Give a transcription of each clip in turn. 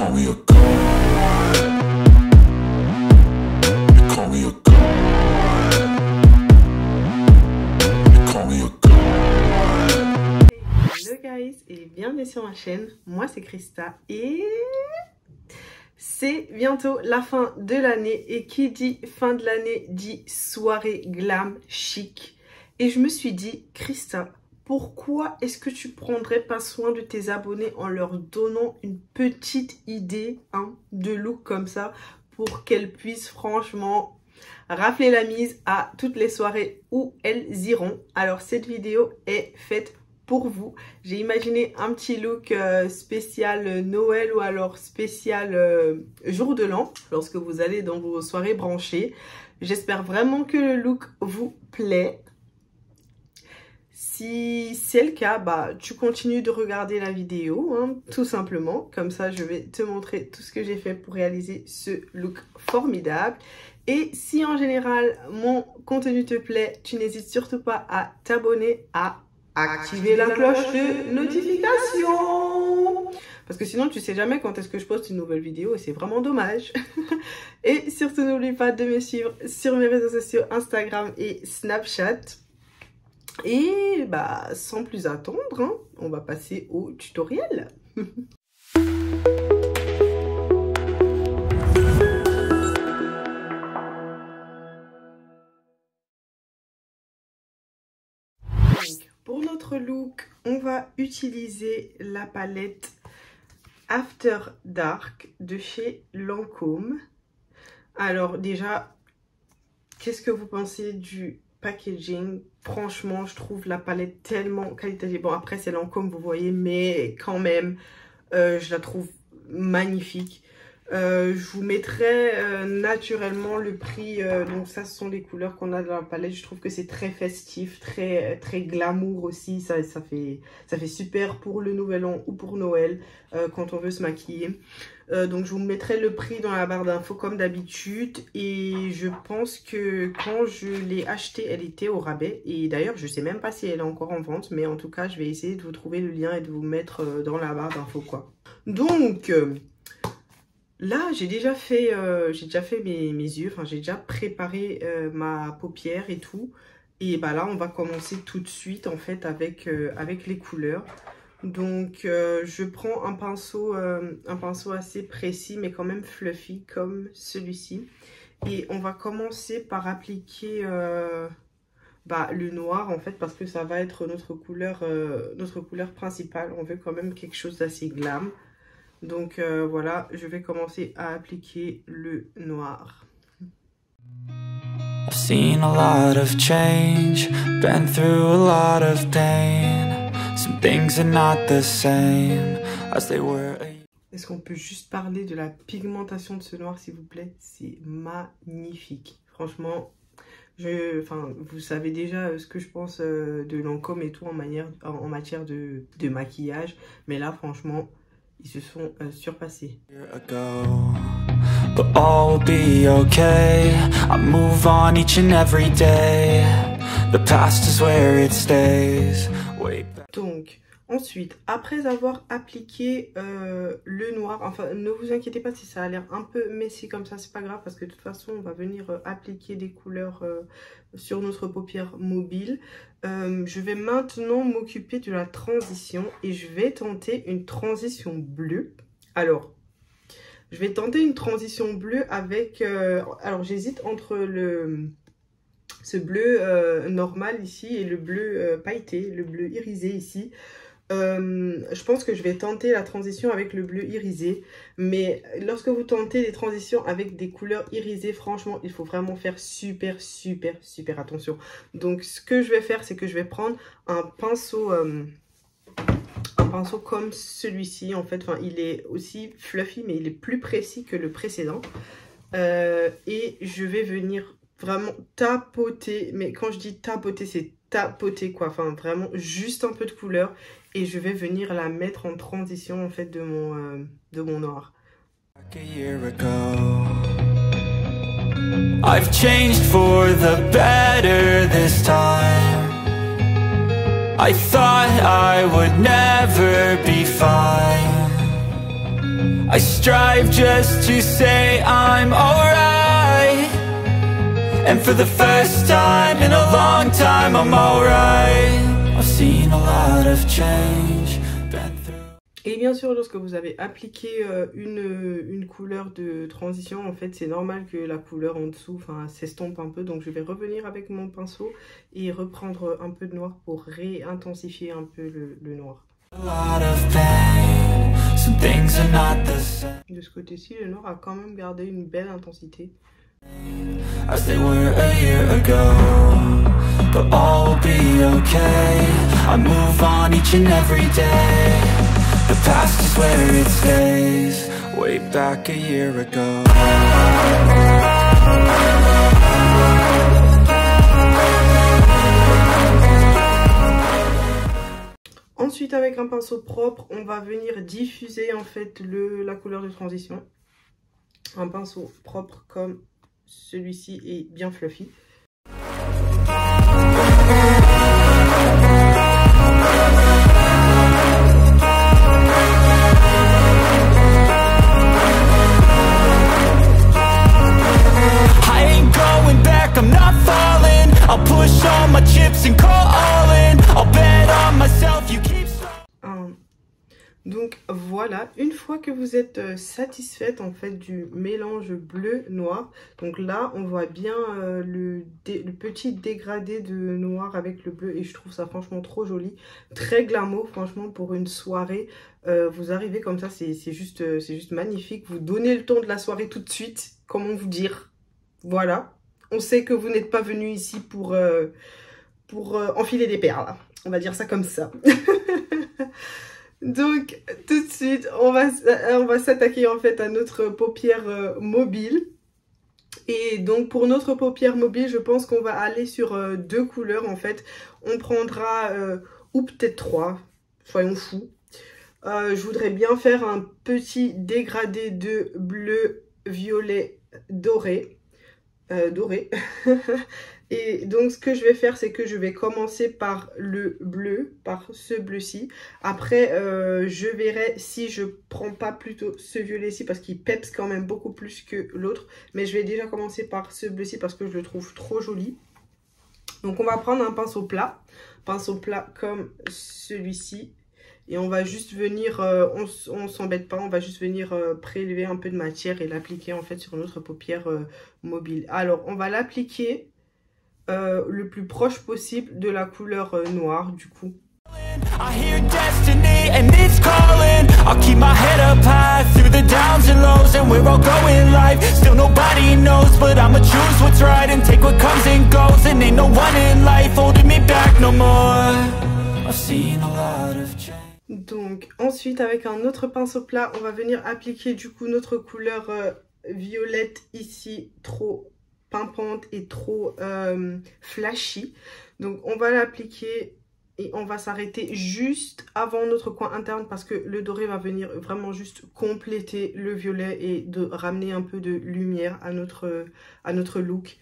call me a god. You call me a god. You call me a god. Hello guys et bienvenue sur ma chaîne. Moi c'est Christa et c'est bientôt la fin de l'année et qui dit fin de l'année dit soirée glam chic. Et je me suis dit, Christa, pourquoi est-ce que tu prendrais pas soin de tes abonnés en leur donnant une petite idée de look comme ça pour qu'elles puissent franchement rafler la mise à toutes les soirées où elles iront. Alors cette vidéo est faite pour vous. J'ai imaginé un petit look spécial Noël ou alors spécial jour de l'an lorsque vous allez dans vos soirées branchées. J'espère vraiment que le look vous plaît. Si c'est le cas, bah, tu continues de regarder la vidéo, tout simplement. Comme ça, je vais te montrer tout ce que j'ai fait pour réaliser ce look formidable. Et si en général, mon contenu te plaît, tu n'hésites surtout pas à t'abonner, à activer la cloche de notification. Parce que sinon, tu sais jamais quand est-ce que je poste une nouvelle vidéo et c'est vraiment dommage. Et surtout, n'oublie pas de me suivre sur mes réseaux sociaux Instagram et Snapchat. Et bah sans plus attendre, on va passer au tutoriel. Pour notre look, on va utiliser la palette After Dark de chez Lancôme. Alors déjà, qu'est-ce que vous pensez du packaging? Franchement, je trouve la palette tellement qualitative. Bon, après, c'est Lancôme, vous voyez, mais quand même, je la trouve magnifique. Je vous mettrai naturellement le prix. Donc ça, ce sont les couleurs qu'on a dans la palette. Je trouve que c'est très festif, très glamour aussi. Ça fait super pour le Nouvel An ou pour Noël quand on veut se maquiller. Donc je vous mettrai le prix dans la barre d'infos comme d'habitude. Et je pense que quand je l'ai achetée, elle était au rabais. Et d'ailleurs, je sais même pas si elle est encore en vente. Mais en tout cas, je vais essayer de vous trouver le lien et de vous mettre dans la barre d'infos, quoi. Donc... là, j'ai déjà fait mes yeux, enfin j'ai déjà préparé ma paupière et tout. Et bah là, on va commencer tout de suite en fait avec les couleurs. Donc, je prends un pinceau assez précis mais quand même fluffy comme celui-ci. Et on va commencer par appliquer le noir en fait parce que ça va être notre couleur principale. On veut quand même quelque chose d'assez glam. Donc voilà, je vais commencer à appliquer le noir. I've seen a lot of change, been through a lot of pain. Some things are not the same as they were. Est-ce qu'on peut juste parler de la pigmentation de ce noir s'il vous plaît? C'est magnifique. Franchement, vous savez déjà ce que je pense de Lancôme et tout en matière de maquillage. Mais là franchement... ils se sont surpassés. But all will be okay. I move on each and every day. The past is where it stays. Donc, ensuite, après avoir appliqué le noir, enfin, ne vous inquiétez pas si ça a l'air un peu messy comme ça, c'est pas grave parce que de toute façon, on va venir appliquer des couleurs sur notre paupière mobile. Je vais maintenant m'occuper de la transition et je vais tenter une transition bleue. Alors, je vais tenter une transition bleue avec... alors, j'hésite entre ce bleu normal ici et le bleu pailleté, le bleu irisé ici. Je pense que je vais tenter la transition avec le bleu irisé. Mais lorsque vous tentez les transitions avec des couleurs irisées, franchement, il faut vraiment faire super attention. Donc, ce que je vais faire, c'est que je vais prendre un pinceau comme celui-ci. En fait, il est aussi fluffy, mais il est plus précis que le précédent. Et je vais venir vraiment tapoter. Mais quand je dis tapoter, c'est tapoter quoi. Enfin, vraiment juste un peu de couleur. Et je vais venir la mettre en transition en fait de mon noir. I've changed for the better this time. I thought I would never be fine. I strive just to say I'm alright. And for the first time in a long time, I'm alright. I've seen a lot of change, been through. Et bien sûr, lorsque vous avez appliqué une couleur de transition, en fait, c'est normal que la couleur en dessous s'estompe un peu. Donc, je vais revenir avec mon pinceau et reprendre un peu de noir pour réintensifier un peu le noir. A lot of pain, some things are not the same De ce côté-ci, le noir a quand même gardé une belle intensité. as they were a year ago, but all will be okay. I move on each and every day. The past is where it stays, way back a year ago. Ensuite, avec un pinceau propre, on va venir diffuser en fait la couleur de transition. Un pinceau propre comme celui-ci est bien fluffy. I ain't going back, I'm not falling. I'll push all my chips and call all in. I'll bet on myself, you keep Donc voilà, une fois que vous êtes satisfaite en fait du mélange bleu-noir, donc là on voit bien le petit dégradé de noir avec le bleu et je trouve ça franchement trop joli, très glamour franchement pour une soirée. Vous arrivez comme ça, c'est juste magnifique, vous donnez le ton de la soirée tout de suite, comment vous dire, voilà. On sait que vous n'êtes pas venu ici pour enfiler des perles, on va dire ça comme ça. Donc tout de suite on va s'attaquer en fait à notre paupière mobile. Et donc pour notre paupière mobile, je pense qu'on va aller sur deux couleurs en fait. On prendra ou peut-être trois, soyons fous. Je voudrais bien faire un petit dégradé de bleu, violet, doré. Et donc ce que je vais faire, c'est que je vais commencer par le bleu, par ce bleu-ci. Après je verrai si je prends pas plutôt ce violet-ci parce qu'il peps quand même beaucoup plus que l'autre. Mais je vais déjà commencer par ce bleu-ci parce que je le trouve trop joli. Donc on va prendre un pinceau plat comme celui-ci. Et on va juste venir, on s'embête pas, on va juste venir prélever un peu de matière et l'appliquer en fait sur notre paupière mobile. Alors on va l'appliquer le plus proche possible de la couleur noire du coup. I hear destiny and it's calling. I'll keep my head up high through the downs and lows, and we're all going live. Still nobody knows, but I'ma choose what's right and take what comes and goes. And ain't no one in life holding me back no more. I've seen a lot of change. Donc ensuite avec un autre pinceau plat, on va venir appliquer du coup notre couleur violette ici, trop pimpante et trop flashy. Donc on va l'appliquer et on va s'arrêter juste avant notre coin interne parce que le doré va venir vraiment juste compléter le violet et de ramener un peu de lumière à notre look.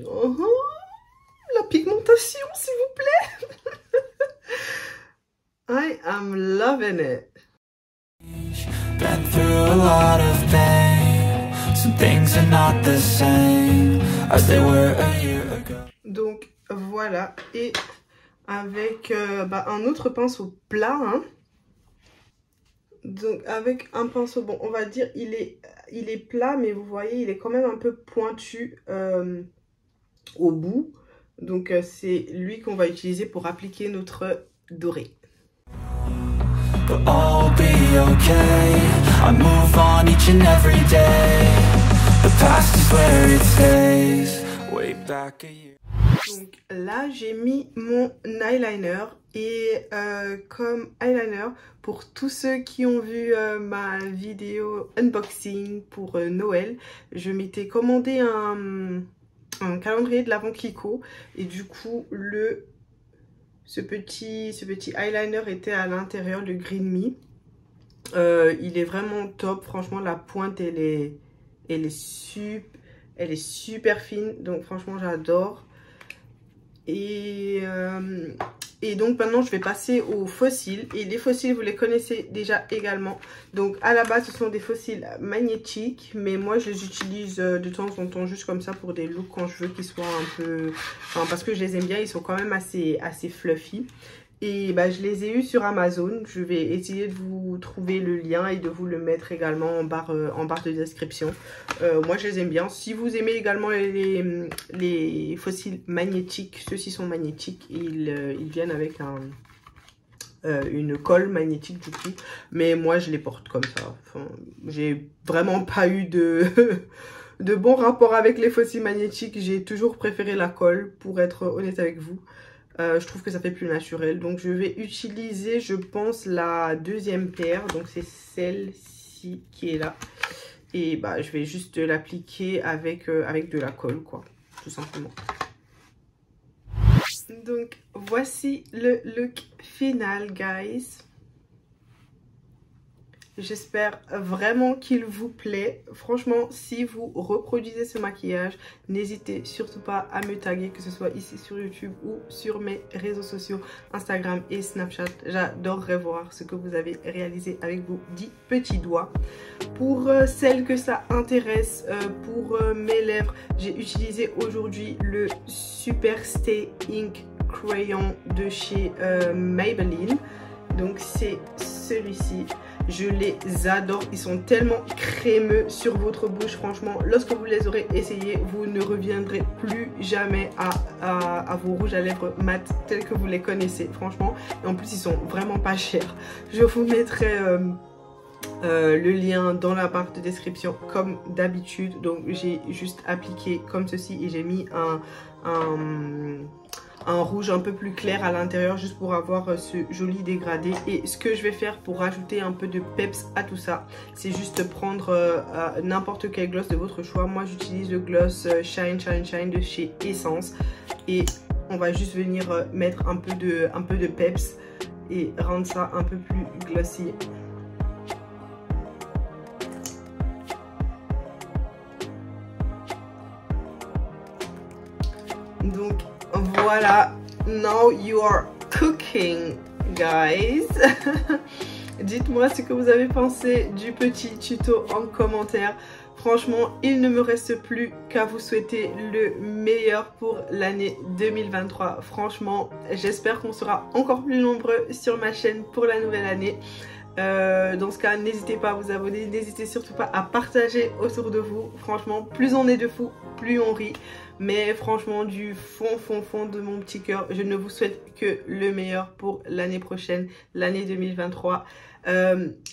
Oh, la pigmentation s'il vous plaît. I am loving it. Been through a lot of pain. Some things are not the same as they were a year ago. Donc voilà, et avec un autre pinceau plat, hein. Donc avec un pinceau, bon on va dire il est plat, mais vous voyez il est quand même un peu pointu au bout. Donc c'est lui qu'on va utiliser pour appliquer notre doré. But all will be okay. I move on each and every day. The past is where it stays. Way back a year. Donc là j'ai mis mon eyeliner et comme eyeliner, pour tous ceux qui ont vu ma vidéo unboxing pour Noël, je m'étais commandé un calendrier de l'Avent Kiko et du coup ce petit eyeliner était à l'intérieur, le Green Me. Il est vraiment top, franchement la pointe elle est super fine, donc franchement j'adore. Et Et donc maintenant je vais passer aux fossiles. Et les fossiles vous les connaissez déjà également. Donc à la base ce sont des fossiles magnétiques. Mais moi je les utilise de temps en temps juste comme ça pour des looks quand je veux qu'ils soient un peu... Enfin parce que je les aime bien, ils sont quand même assez fluffy. Et bah, je les ai eus sur Amazon. Je vais essayer de vous trouver le lien et de vous le mettre également en barre de description. Moi je les aime bien. Si vous aimez également les fossiles magnétiques, ceux-ci sont magnétiques. Ils viennent avec une colle magnétique du coup. Mais moi je les porte comme ça. Enfin, j'ai vraiment pas eu de bon rapport avec les fossiles magnétiques. J'ai toujours préféré la colle pour être honnête avec vous. Je trouve que ça fait plus naturel. Donc je vais utiliser, je pense, la deuxième paire. Donc c'est celle-ci qui est là. Et bah je vais juste l'appliquer avec de la colle, quoi. Tout simplement. Donc voici le look final, guys. J'espère vraiment qu'il vous plaît. Franchement, si vous reproduisez ce maquillage, n'hésitez surtout pas à me taguer, que ce soit ici sur YouTube ou sur mes réseaux sociaux, Instagram et Snapchat. J'adorerais voir ce que vous avez réalisé avec vos 10 petits doigts. Pour celles que ça intéresse, pour mes lèvres, j'ai utilisé aujourd'hui le Super Stay Ink Crayon de chez Maybelline. Donc c'est celui-ci. Je les adore, ils sont tellement crémeux sur votre bouche. Franchement, lorsque vous les aurez essayés, vous ne reviendrez plus jamais à vos rouges à lèvres mat tels que vous les connaissez, franchement. Et en plus, ils sont vraiment pas chers. Je vous mettrai le lien dans la barre de description comme d'habitude. Donc j'ai juste appliqué comme ceci et j'ai mis un rouge un peu plus clair à l'intérieur juste pour avoir ce joli dégradé. Et ce que je vais faire pour rajouter un peu de peps à tout ça, c'est juste prendre n'importe quel gloss de votre choix. Moi j'utilise le gloss Shine de chez Essence et on va juste venir mettre un peu de peps et rendre ça un peu plus glossy. Donc voilà, now you are cooking, guys. Dites-moi ce que vous avez pensé du petit tuto en commentaire. Franchement, il ne me reste plus qu'à vous souhaiter le meilleur pour l'année 2023. Franchement, j'espère qu'on sera encore plus nombreux sur ma chaîne pour la nouvelle année. Dans ce cas, n'hésitez pas à vous abonner, n'hésitez surtout pas à partager autour de vous. Franchement, plus on est de fous, plus on rit. Mais franchement, du fond de mon petit cœur, je ne vous souhaite que le meilleur pour l'année prochaine, l'année 2023.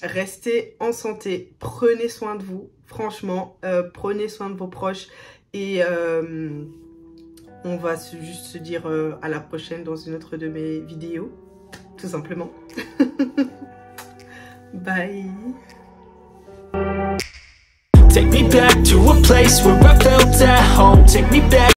Restez en santé, prenez soin de vous, franchement, prenez soin de vos proches. Et on va juste se dire à la prochaine dans une autre de mes vidéos, tout simplement. Bye. Take me back to a place where I felt at home. Take me back.